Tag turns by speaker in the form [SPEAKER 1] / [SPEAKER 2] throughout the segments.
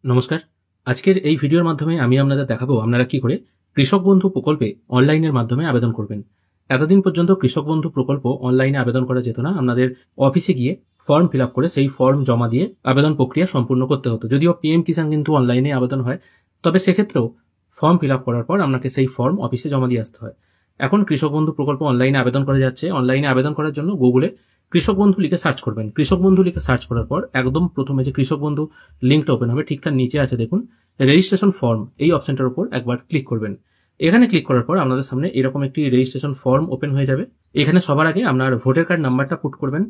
[SPEAKER 1] নমস্কার। আজকের এই ভিডিওর মাধ্যমে আমি আপনাদের দেখাবো আপনারা কি করে কৃষক বন্ধু প্রকল্পে অনলাইনের মাধ্যমে আবেদন করবেন। এতদিন পর্যন্ত কৃষক বন্ধু প্রকল্প অনলাইনে আবেদন করা যেত না। আপনাদের অফিসে গিয়ে ফর্ম ফিল আপ করে সেই ফর্ম জমা দিয়ে আবেদন প্রক্রিয়া সম্পূর্ণ করতে হতো। যদিও পিএম কিষাণ কিন্তু অনলাইনে আবেদন হয়, তবে সেক্ষেত্রেও ফর্ম ফিল আপ করার পর আপনাকে সেই ফর্ম অফিসে জমা দিয়ে আসতে হয়। এখন কৃষক বন্ধু প্রকল্প অনলাইনে আবেদন করা যাচ্ছে। অনলাইনে আবেদন করার জন্য গুগলে কৃষক বন্ধু লিখে সার্চ করবেন। কৃষক বন্ধু লিখে সার্চ করার পর একদম প্রথমে যে কৃষক বন্ধু লিঙ্কটা ওপেন হবে, ঠিক তার নিচে আছে দেখুন রেজিস্ট্রেশন ফর্ম, এই অপশনটার উপর একবার ক্লিক করবেন। এখানে ক্লিক করার পর আপনাদের সামনে এরকম একটি রেজিস্ট্রেশন ফর্ম ওপেন হয়ে যাবে। এখানে সবার আগে আপনার ভোটার কার্ড নাম্বারটা পুট করবেন,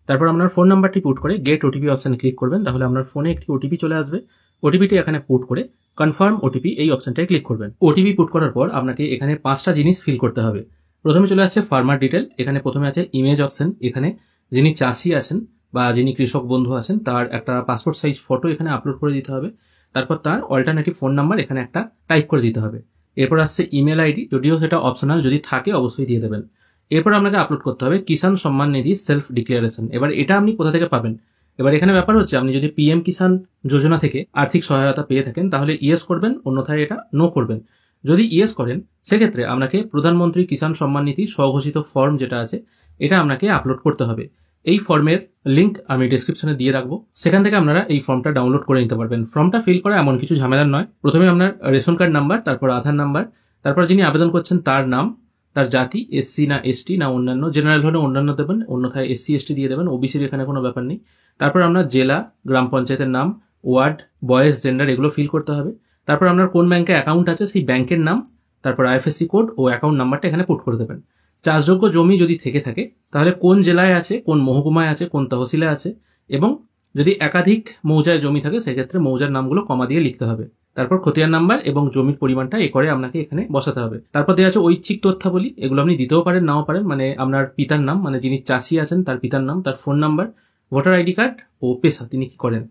[SPEAKER 1] তারপর আপনার ফোন নাম্বারটি পুট করে গেট ওটিপি অপশনে ক্লিক করবেন। তাহলে আপনার ফোনে একটি ওটিপি চলে আসবে। ওটিপিটি এখানে পুট করে কনফার্ম ওটিপি এই অপশনটায় ক্লিক করবেন। ওটিপি পুট করার পর আপনাকে এখানে 5টা জিনিস ফিল করতে হবে। প্রথমে চলে আসছে ফার্মার ডিটেল। এখানে প্রথমে আছে ইমেজ অপশন। এখানে যিনি চাষি আছেন বা যিনি কৃষক বন্ধু আছেন তার একটা পাসপোর্ট সাইজ ফটো এখানে আপলোড করে দিতে হবে। তারপর তার অল্টারনেটিভ ফোন নাম্বার এখানে একটা টাইপ করে দিতে হবে। এরপর আসছে ইমেল আইডি, যদিও সেটা অপশনাল, যদি থাকে অবশ্যই দিয়ে দেবেন। এরপর আপনাকে আপলোড করতে হবে কিষাণ সম্মান নিধি সেলফ ডিক্লারেশন। এবার এটা আপনি কোথা থেকে পাবেন? এবার এখানে ব্যাপার হচ্ছে, আপনি যদি পিএম কিষাণ যোজনা থেকে আর্থিক সহায়তা পেয়ে থাকেন তাহলে ইয়েস করবেন, অন্যথায় এটা নো করবেন। যদি ইয়েস করেন সেক্ষেত্রে আপনাকে প্রধানমন্ত্রী কিষাণ সম্মান নিধি স্বঘোষিত ফর্ম যেটা আছে এটা আপনাকে আপলোড করতে হবে। এই ফর্মের লিঙ্ক আমি ডেসক্রিপশনে দিয়ে রাখবো, সেখান থেকে আপনারা এই ফর্মটা ডাউনলোড করে নিতে পারবেন। ফর্মটা ফিল করা এমন কিছু ঝামেলার নয়। প্রথমে আপনার রেশন কার্ড নাম্বার, তারপর আধার নাম্বার, তারপর যিনি আবেদন করছেন তার নাম, তার জাতি এসসি না এসটি না অন্যান্য, জেনারেল হলে অন্যান্য দেবেন, অন্যথায় এসসি এসটি দিয়ে দেবেন, ওবিসির এখানে কোনো ব্যাপার নেই। তারপর আপনার জেলা, গ্রাম পঞ্চায়েতের নাম, ওয়ার্ড, বয়স, জেন্ডার এগুলো ফিল করতে হবে। তারপর আপনার কোন ব্যাংকে অ্যাকাউন্ট আছে সেই ব্যাংকের নাম, তারপর আইএফএসসি কোড ও অ্যাকাউন্ট নাম্বারটা এখানে পুট করে দেবেন। চাষযোগ্য জমি যদি থেকে থাকে তাহলে কোন জেলায় আছে, কোন মহকুমায় আছে, কোন তহসিলে আছে, এবং যদি একাধিক মৌজায় জমি থাকে সেক্ষেত্রে মৌজার নামগুলো কমা দিয়ে লিখতে হবে। তারপর খতিয়ান নাম্বার এবং জমির পরিমাণটা একরে আপনাকে এখানে বসাতে হবে। তারপর দেওয়া আছে ঐচ্ছিক তথ্যাবলী, এগুলো আপনি দিতেও পারেন নাও পারেন, মানে আপনার পিতার নাম, মানে যিনি চাষি আছেন তার পিতার নাম, তার phone number, voter ID card ও পেশা, তিনি কি করেন,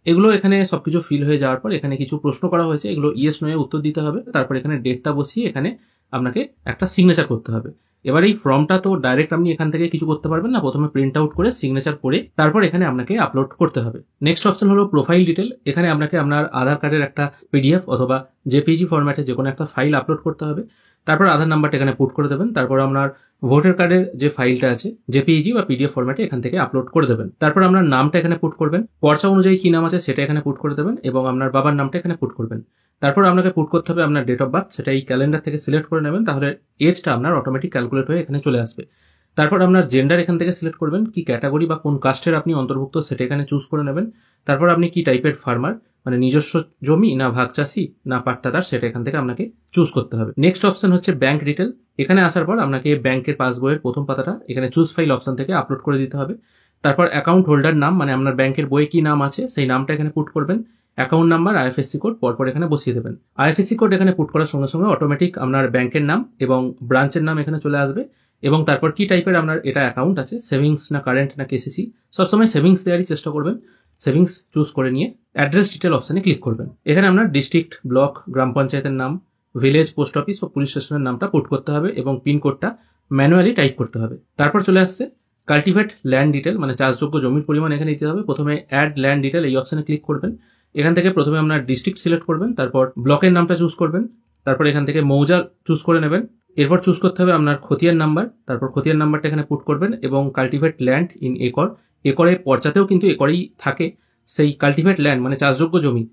[SPEAKER 1] এগুলো এখানে সবকিছু ফিল হয়ে যাওয়ার পর এখানে কিছু প্রশ্ন করা হয়েছে, এগুলো ইয়েস নো এ উত্তর দিতে হবে। তারপর এখানে ডেটটা বসিয়ে এখানে আপনাকে একটা সিগনেচার করতে হবে। এবার এই ফর্মটা তো ডাইরেক্ট আপনি এখান থেকে কিছু করতে পারবেন না, প্রথমে প্রিন্ট আউট করে সিগনেচার করে তারপর এখানে আপনাকে আপলোড করতে হবে। নেক্সট অপশন হলো প্রোফাইল ডিটেল। এখানে আপনাকে আপনার আধার কার্ডের একটা পিডিএফ অথবা জেপিজি ফরম্যাটে যে কোনো একটা ফাইল আপলোড করতে হবে। তারপর আধার নাম্বারটা এখানে পুট করে দেবেন। তারপর আপনার ভোটার কার্ডের যে ফাইলটা আছে জেপিইজি বা পিডিএফ ফরম্যাটে এখান থেকে আপলোড করে দেবেন। তারপর আপনার নামটা এখানে পুট করবেন, পর্চা অনুযায়ী কি নাম আছে সেটা এখানে পুট করে দেবেন, এবং আপনার বাবার নামটা এখানে পুট করবেন। তারপর আপনাকে পুট করতে হবে আপনার ডেট অফ বার্থ, সেটা এই ক্যালেন্ডার থেকে সিলেক্ট করে নেবেন, তাহলে এজটা আপনার অটোমেটিক ক্যালকুলেট হয়ে এখানে চলে আসবে। তারপর আপনার জেন্ডার এখান থেকে সিলেক্ট করবেন, কি ক্যাটাগরি বা কোন কাস্টের আপনি অন্তর্ভুক্ত সেটা এখানে চুজ করে নেবেন। তারপর আপনি কি টাইপের ফার্মার, মানে নিজস্ব জমি না ভাগ চাষি না পাট্টাদার, সেটা এখান থেকে আপনাকে চুজ করতে হবে। নেক্সট অপশন হচ্ছে ব্যাংক ডিটেল। এখানে আসার পর আপনাকে ব্যাংকের পাসবইয়ের প্রথম পাতাটা এখানে চুজ ফাইল অপশন থেকে আপলোড করে দিতে হবে। তারপর অ্যাকাউন্ট হোল্ডার নাম, মানে আপনার ব্যাংকের বইয়ে কি নাম আছে সেই নামটা এখানে পুট করবেন। অ্যাকাউন্ট নাম্বার, আইএফএসসি কোড পরপর এখানে বসিয়ে দেবেন। আইএফএসসি কোড এখানে পুট করার সঙ্গে সঙ্গে অটোমেটিক আপনার ব্যাংকের নাম এবং ব্রাঞ্চের নাম এখানে চলে আসবে, এবং তারপর কি টাইপের আপনার এটা অ্যাকাউন্ট আছে, সেভিংস না কারেন্ট না কেসিসি, সবসময় সেভিংস দেওয়ারই চেষ্টা করবেন। সেভিংস চুজ করে নিয়ে অ্যাড্রেস ডিটেল অপশনে ক্লিক করবেন। এখানে আপনার ডিস্ট্রিক্ট, ব্লক, গ্রাম পঞ্চায়েতের নাম, ভিলেজ, পোস্ট অফিস ও পুলিশ স্টেশনের নামটা পুট করতে হবে এবং পিনকোডটা ম্যানুয়ালি টাইপ করতে হবে। তারপর চলে আসছে কাল্টিভেট ল্যান্ড ডিটেল, মানে চাষযোগ্য জমির পরিমাণ এখানে দিতে হবে। প্রথমে অ্যাড ল্যান্ড ডিটেল এই অপশনে ক্লিক করবেন। এখান থেকে প্রথমে আপনার ডিস্ট্রিক্ট সিলেক্ট করবেন, তারপর ব্লকের নামটা চুজ করবেন, তারপর এখান থেকে মৌজা চুজ করে নেবেন। এরপর চুজ করতে হবে আপনার খতিয়ান নাম্বার, তারপর খতিয়ান নাম্বারটা এখানে পুট করবেন, এবং কাল্টিভেট ল্যান্ড ইন একর, একরে পর্চাতেও কিন্তু একরেই থাকে। সেই কাল্টিভেট ল্যান্ড মানে চাষযোগ্য জমি,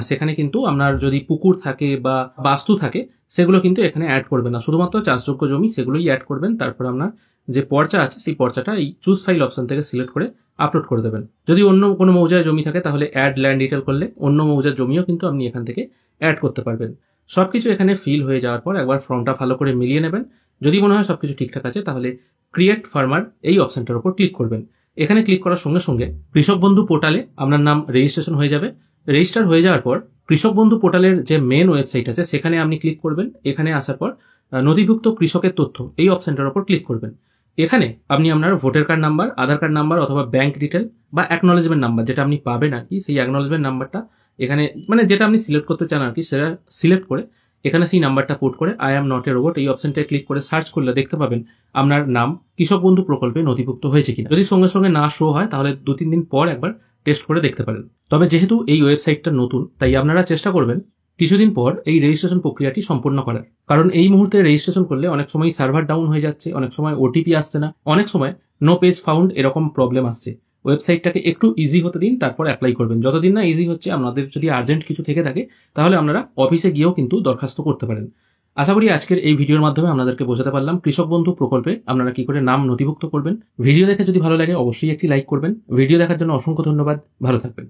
[SPEAKER 1] সেখানে কিন্তু আপনার যদি পুকুর থাকে বা বাস্তু থাকে সেগুলো কিন্তু এখানে অ্যাড করবেন না, শুধুমাত্র চাষযোগ্য জমি সেগুলোই অ্যাড করবেন। তারপর আপনার যে পর্চা আছে সেই পর্চাটা এই চুজ ফাইল অপশন থেকে সিলেক্ট করে আপলোড করে দেবেন। যদি অন্য কোনো মৌজায় জমি থাকে তাহলে অ্যাড ল্যান্ড ডিটেল করলে অন্য মৌজার জমিও কিন্তু আপনি এখান থেকে অ্যাড করতে পারবেন। সবকিছু এখানে ফিল হয়ে যাওয়ার পর একবার ফর্মটা ভালো করে মিলিয়ে নেবেন। যদি মনে হয় সবকিছু ঠিকঠাক আছে তাহলে ক্রিয়েট ফার্মার এই অপশনটার উপর ক্লিক করবেন। এখানে ক্লিক করার সঙ্গে সঙ্গে কৃষক বন্ধু পোর্টালে আপনার নাম রেজিস্ট্রেশন হয়ে যাবে। রেজিস্টার হয়ে যাওয়ার পর কৃষক বন্ধু পোর্টালের যে মেন ওয়েবসাইট আছে সেখানে আপনি ক্লিক করবেন। এখানে আসার পর নথিভুক্ত কৃষকের তথ্য এই অপশনটার উপর ক্লিক করবেন। এখানে আপনি আপনার ভোটার কার্ড নাম্বার, আধার কার্ড নাম্বার অথবা ব্যাংক ডিটেল বা অ্যাকনোলেজমেন্ট নাম্বার যেটা আপনি পাবেন আর কি, সেই অ্যাকনোলেজমেন্ট নাম্বারটা এখানে মানে যেটা আপনি সিলেক্ট করতে চান আর কি সেটা সিলেক্ট করে এখানে সেই নাম্বারটা পুট করে I am not a robot এই অপশনটায় ক্লিক করে সার্চ করলে দেখতে পাবেন আপনার নাম কৃষক বন্ধু প্রকল্পে নথিভুক্ত হয়েছে কিনা। যদি সঙ্গে সঙ্গে না শো হয় তাহলে 2-3 দিন পর একবার টেস্ট করে দেখতে পারেন। তবে যেহেতু এই ওয়েবসাইটটা নতুন, তাই আপনারা চেষ্টা করবেন কিছুদিন পর এই রেজিস্ট্রেশন প্রক্রিয়াটি সম্পূর্ণ করার। কারণ এই মুহূর্তে রেজিস্ট্রেশন করলে অনেক সময় সার্ভার ডাউন হয়ে যাচ্ছে, অনেক সময় ওটিপি আসছে না, অনেক সময় নো পেজ ফাউন্ড এরকম প্রবলেম আসছে। ওয়েবসাইটটাকে একটু ইজি হতে দিন, তারপর অ্যাপ্লাই করবেন। যতদিন না ইজি হচ্ছে, আপনাদের যদি আর্জেন্ট কিছু থেকে থাকে তাহলে আপনারা অফিসে গিয়েও কিন্তু দরখাস্ত করতে পারেন। আশা করি আজকের এই ভিডিওর মাধ্যমে আপনাদেরকে বোঝাতে পারলাম কৃষক বন্ধু প্রকল্পে আপনারা কি করে নাম নথিভুক্ত করবেন। ভিডিও দেখে যদি ভালো লাগে অবশ্যই একটি লাইক করবেন। ভিডিও দেখার জন্য অসংখ্য ধন্যবাদ। ভালো থাকবেন।